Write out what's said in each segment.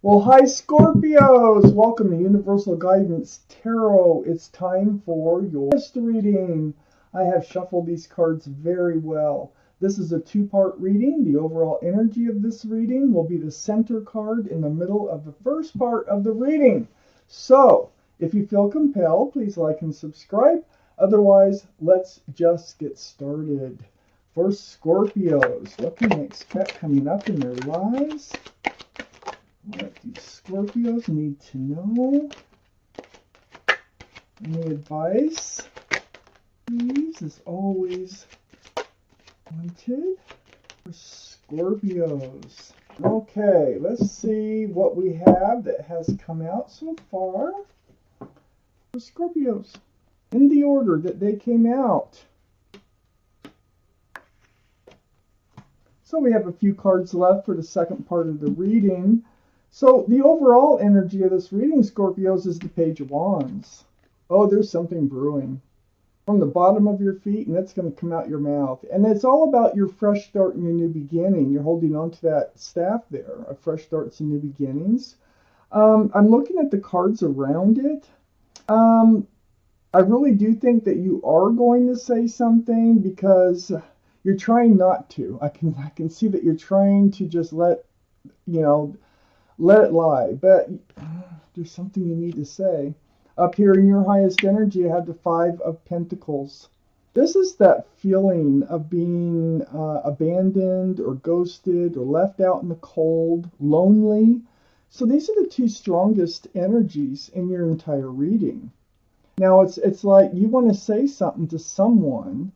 Well, hi Scorpios! Welcome to Universal Guidance Tarot. It's time for your reading. I have shuffled these cards very well. This is a two-part reading. The overall energy of this reading will be the center card in the middle of the first part of the reading. So, if you feel compelled, please like and subscribe. Otherwise, let's just get started. For Scorpios, what can they expect coming up in their lives? What do Scorpios need to know? Any advice, please, is always wanted for Scorpios. Okay, let's see what we have that has come out so far for Scorpios in the order that they came out. So we have a few cards left for the second part of the reading. So the overall energy of this reading, Scorpios, is the Page of Wands. Oh, there's something brewing from the bottom of your feet, and that's going to come out your mouth. And it's all about your fresh start and your new beginning. You're holding on to that staff there, a fresh starts and new beginnings. I'm looking at the cards around it. I really do think that you are going to say something because you're trying not to. I can see that you're trying to just let it lie, but there's something you need to say. Up here in your highest energy, I have the Five of Pentacles. This is that feeling of being abandoned or ghosted or left out in the cold, lonely. So these are the two strongest energies in your entire reading. Now it's like you want to say something to someone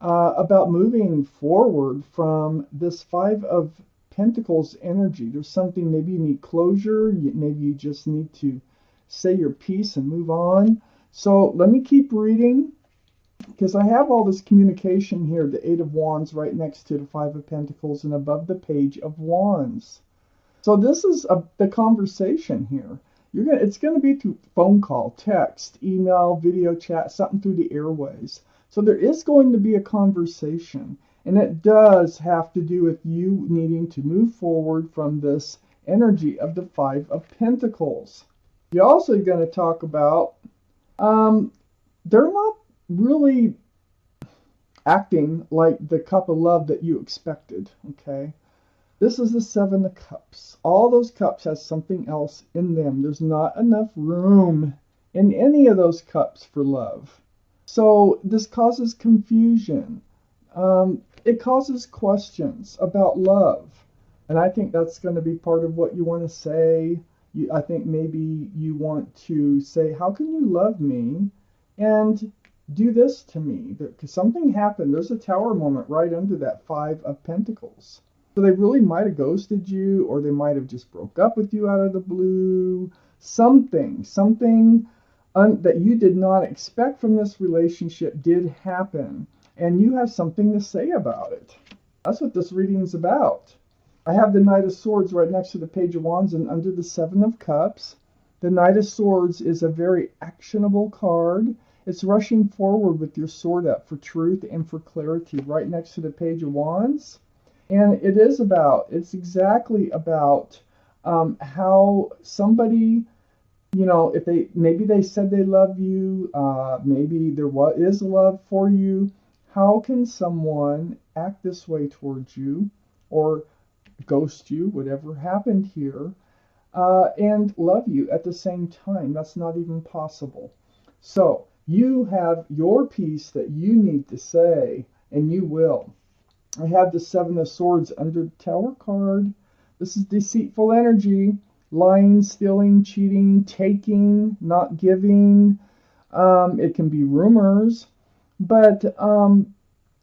about moving forward from this Five of Pentacles energy. There's something, maybe you need closure, maybe you just need to say your piece and move on. So let me keep reading, because I have all this communication here, the Eight of Wands right next to the Five of Pentacles and above the Page of Wands. So this is the conversation here. It's going to be through phone call, text, email, video chat, something through the airways. So there is going to be a conversation. And it does have to do with you needing to move forward from this energy of the Five of Pentacles. You're also going to talk about they're not really acting like the cup of love that you expected, okay? This is the Seven of Cups. All those cups has something else in them. There's not enough room in any of those cups for love. So this causes confusion. It causes questions about love. And I think that's going to be part of what you want to say. I think maybe you want to say, how can you love me and do this to me? Because something happened. There's a Tower moment right under that Five of Pentacles. So they really might have ghosted you, or they might have just broke up with you out of the blue. Something that you did not expect from this relationship did happen. And you have something to say about it. That's what this reading is about. I have the Knight of Swords right next to the Page of Wands and under the Seven of Cups. The Knight of Swords is a very actionable card. It's rushing forward with your sword up for truth and for clarity right next to the Page of Wands. And it's exactly about how somebody, if maybe they said they love you, maybe there is love for you. How can someone act this way towards you or ghost you, whatever happened here, and love you at the same time? That's not even possible. So you have your piece that you need to say, and you will. I have the Seven of Swords under the Tower card. This is deceitful energy, lying, stealing, cheating, taking, not giving. It can be rumors. But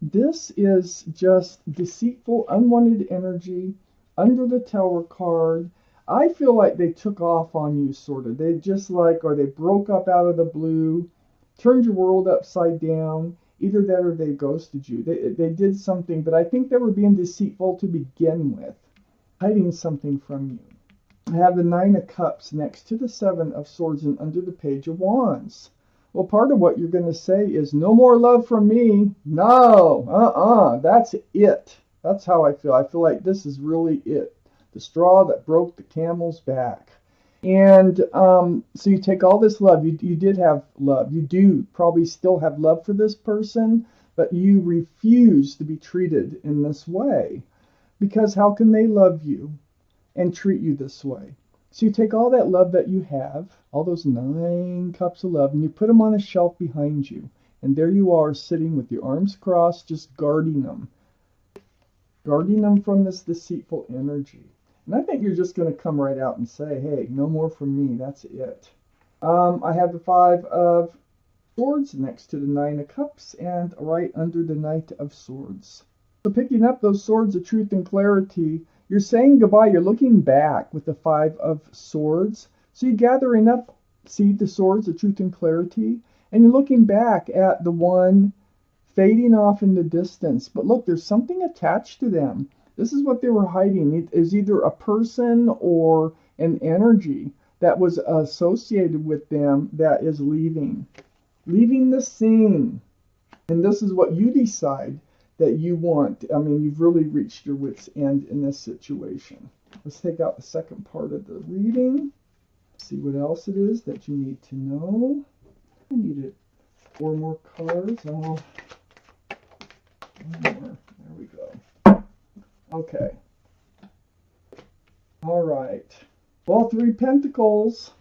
this is just deceitful, unwanted energy under the Tower card. I feel like they took off on you, sort of. They or they broke up out of the blue, turned your world upside down. Either that or they ghosted you. They did something, but I think they were being deceitful to begin with, hiding something from you. I have the Nine of Cups next to the Seven of Swords and under the Page of Wands. Well, part of what you're going to say is, no more love from me. No, that's it. That's how I feel. I feel like this is really it. the straw that broke the camel's back. And so you take all this love. You did have love. You do probably still have love for this person, but you refuse to be treated in this way. Because how can they love you and treat you this way? So you take all that love that you have, all those 9 cups of love, and you put them on a shelf behind you. And there you are sitting with your arms crossed, just guarding them from this deceitful energy. And I think you're just going to come right out and say, hey, no more from me. That's it. I have the 5 of Swords next to the 9 of Cups and right under the Knight of Swords. So picking up those swords of truth and clarity, you're saying goodbye. You're looking back with the 5 of Swords. So you're gathering up, see the swords of truth and clarity, and you're looking back at the one fading off in the distance. But look, there's something attached to them. This is what they were hiding. It is either a person or an energy that was associated with them that is leaving the scene. And this is what you decide that you want. I mean, you've really reached your wit's end in this situation. Let's take out the second part of the reading. See what else it is that you need to know. I needed 4 more cards. Oh, 1 more. There we go. Okay. All right. Well, 3 Pentacles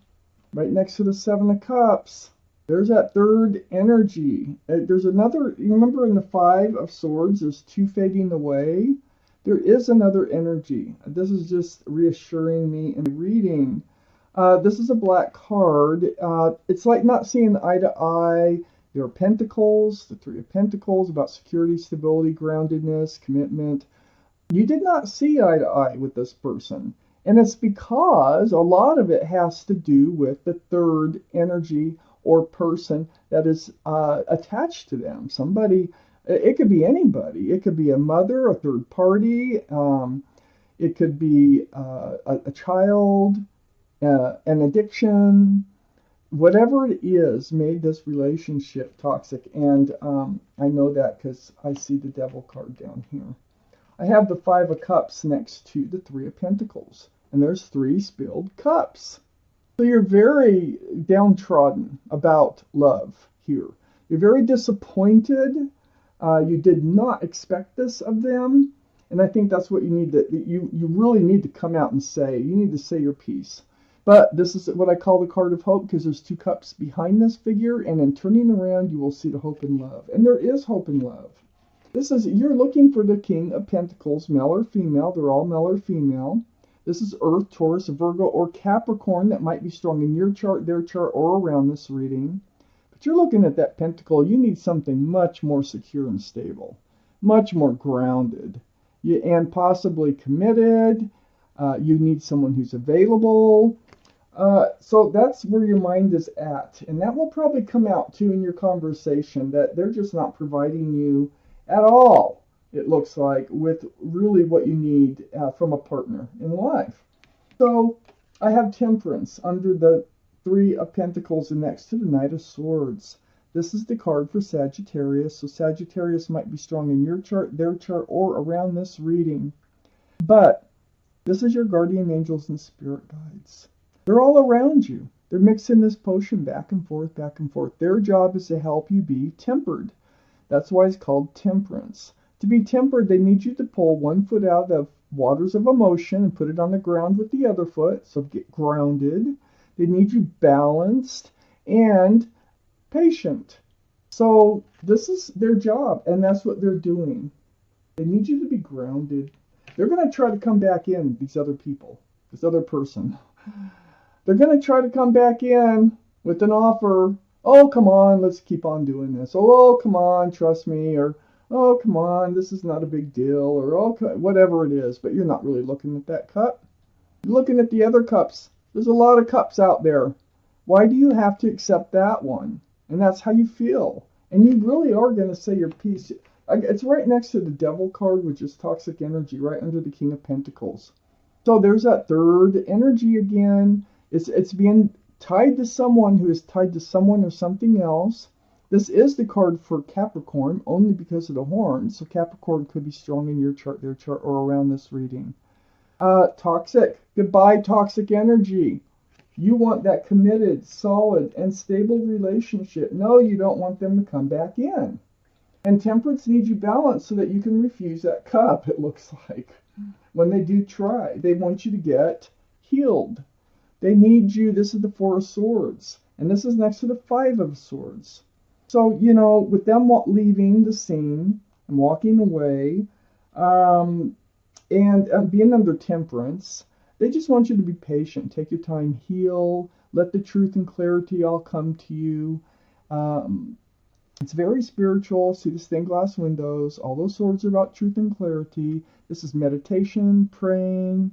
right next to the 7 of Cups. There's that third energy. There's another, you remember in the 5 of Swords, there's 2 fading away. There is another energy. This is just reassuring me in reading. This is a black card. It's like not seeing eye to eye. There are Pentacles, the 3 of Pentacles, about security, stability, groundedness, commitment. You did not see eye to eye with this person. And it's because a lot of it has to do with the third energy or person that is attached to them. Somebody, it could be anybody. It could be a mother, a third party. It could be a child, an addiction. Whatever it is made this relationship toxic. And I know that because I see the Devil card down here. I have the 5 of Cups next to the 3 of Pentacles. And there's 3 spilled cups. So you're very downtrodden about love here. You're very disappointed. You did not expect this of them. And I think that's what you need to, you really need to come out and say. You need to say your piece. But this is what I call the card of hope, because there's 2 cups behind this figure. And in turning around, you will see the hope and love. And there is hope and love. This is, you're looking for the King of Pentacles, male or female. They're all male or female. This is Earth, Taurus, Virgo, or Capricorn that might be strong in your chart, their chart, or around this reading. But you're looking at that pentacle. You need something much more secure and stable, much more grounded, and possibly committed. You need someone who's available. So that's where your mind is at. And that will probably come out, too, in your conversation, that they're just not providing you at all, it looks like, with really what you need from a partner in life. So I have Temperance under the 3 of Pentacles and next to the Knight of Swords. This is the card for Sagittarius. So Sagittarius might be strong in your chart, their chart, or around this reading. But this is your guardian angels and spirit guides. They're all around you. They're mixing this potion back and forth, back and forth. Their job is to help you be tempered. That's why it's called Temperance. To be tempered, they need you to pull 1 foot out of the waters of emotion and put it on the ground with the other foot, so get grounded. They need you balanced and patient. So this is their job, and that's what they're doing. They need you to be grounded. They're going to try to come back in, these other people, this other person. They're going to try to come back in with an offer. Oh, come on, let's keep on doing this. Oh, come on, trust me. Or, oh, come on, this is not a big deal. Or, oh, whatever it is. But you're not really looking at that cup. You're looking at the other cups. There's a lot of cups out there. Why do you have to accept that one? And that's how you feel. And you really are going to say your piece. It's right next to the Devil card, which is toxic energy, right under the King of Pentacles. So there's that third energy again. It's being tied to someone who is tied to someone or something else. This is the card for Capricorn, only because of the horns. So Capricorn could be strong in your chart, their chart, or around this reading. Toxic. Goodbye, toxic energy. You want that committed, solid, and stable relationship. No, you don't want them to come back in. And temperance needs you balanced so that you can refuse that cup, it looks like. When they do try, they want you to get healed. They need you. This is the Four of Swords. And this is next to the Five of Swords. So, you know, with them leaving the scene and walking away, and being under temperance, they just want you to be patient. Take your time, heal, let the truth and clarity all come to you. It's very spiritual. See the stained glass windows. All those swords are about truth and clarity. This is meditation, praying,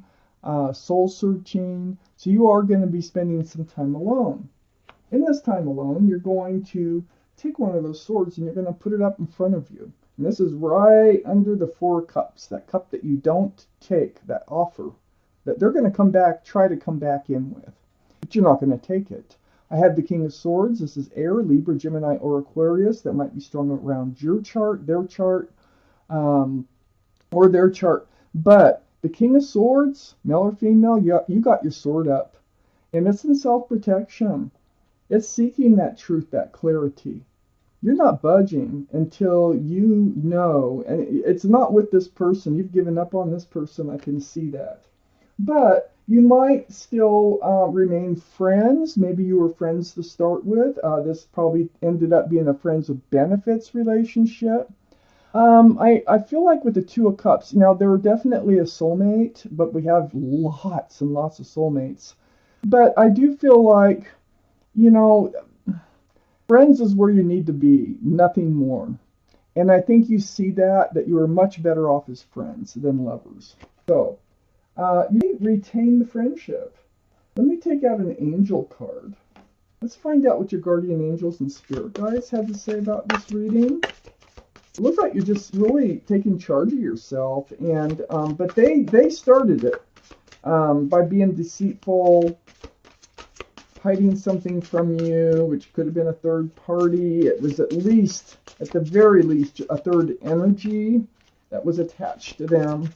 soul searching. So you are going to be spending some time alone. In this time alone, you're going to take one of those swords and you're going to put it up in front of you. And this is right under the Four Cups, that cup that you don't take, that offer, that they're going to come back, try to come back in with. But you're not going to take it. I have the King of Swords. This is air, Libra, Gemini, or Aquarius. That might be strung around your chart, their chart, or their chart. But the King of Swords, male or female, you got your sword up. And it's in self-protection. It's seeking that truth, that clarity. You're not budging until you know, and it's not with this person. You've given up on this person. I can see that. But you might still remain friends. Maybe you were friends to start with. This probably ended up being a friends with benefits relationship. I feel like with the Two of Cups, now there are definitely a soulmate, but we have lots and lots of soulmates. But I do feel like, you know, friends is where you need to be, nothing more. And I think you see that you are much better off as friends than lovers. So, you retain the friendship. Let me take out an angel card. Let's find out what your guardian angels and spirit guides have to say about this reading. It looks like you're just really taking charge of yourself, and but they started it by being deceitful, hiding something from you, which could have been a third party. It was at the very least, a third energy that was attached to them.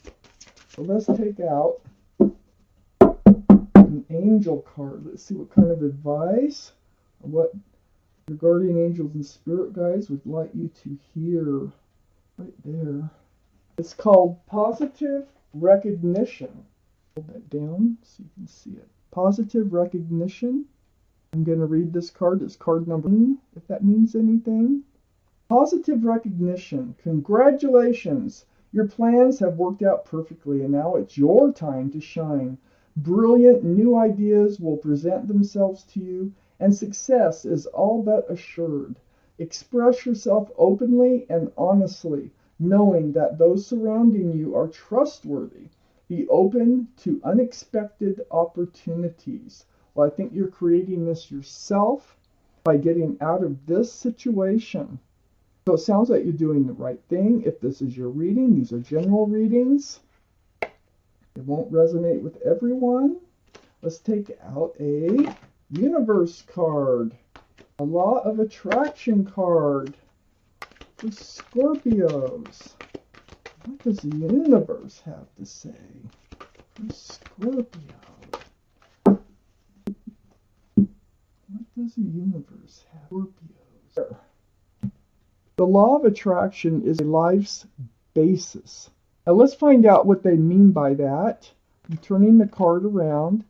So let's take out an angel card. Let's see what kind of advice or what your guardian angels and spirit guides would like you to hear. Right there. It's called positive recognition. Hold that down so you can see it. Positive recognition. I'm going to read this card. It's card number 1, if that means anything. Positive recognition. Congratulations. Your plans have worked out perfectly, and now it's your time to shine. Brilliant new ideas will present themselves to you, and success is all but assured. Express yourself openly and honestly, knowing that those surrounding you are trustworthy. Be open to unexpected opportunities. Well, I think you're creating this yourself by getting out of this situation. So it sounds like you're doing the right thing. If this is your reading, these are general readings. It won't resonate with everyone. Let's take out a universe card. A law of attraction card for Scorpios. What does the universe have to say for Scorpio? What does the universe have for Scorpios? The law of attraction is a life's basis. Now let's find out what they mean by that. I'm turning the card around.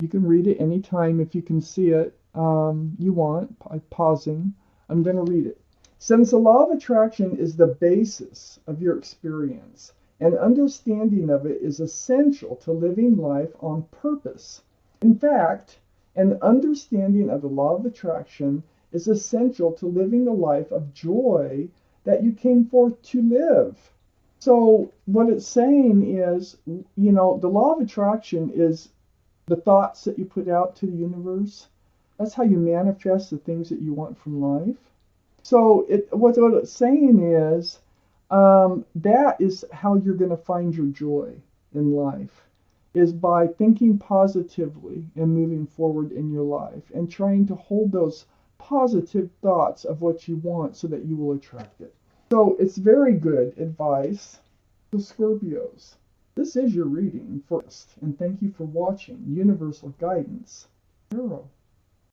You can read it anytime if you can see it. You want, by pausing. I'm going to read it. Since the law of attraction is the basis of your experience, an understanding of it is essential to living life on purpose. In fact, an understanding of the law of attraction is essential to living the life of joy that you came forth to live. So what it's saying is, you know, the law of attraction is the thoughts that you put out to the universe. That's how you manifest the things that you want from life. So what it's saying is that is how you're going to find your joy in life, is by thinking positively and moving forward in your life and trying to hold those positive thoughts of what you want so that you will attract it. So it's very good advice to Scorpios. This is your reading for, and thank you for watching Universal Guidance Tarot.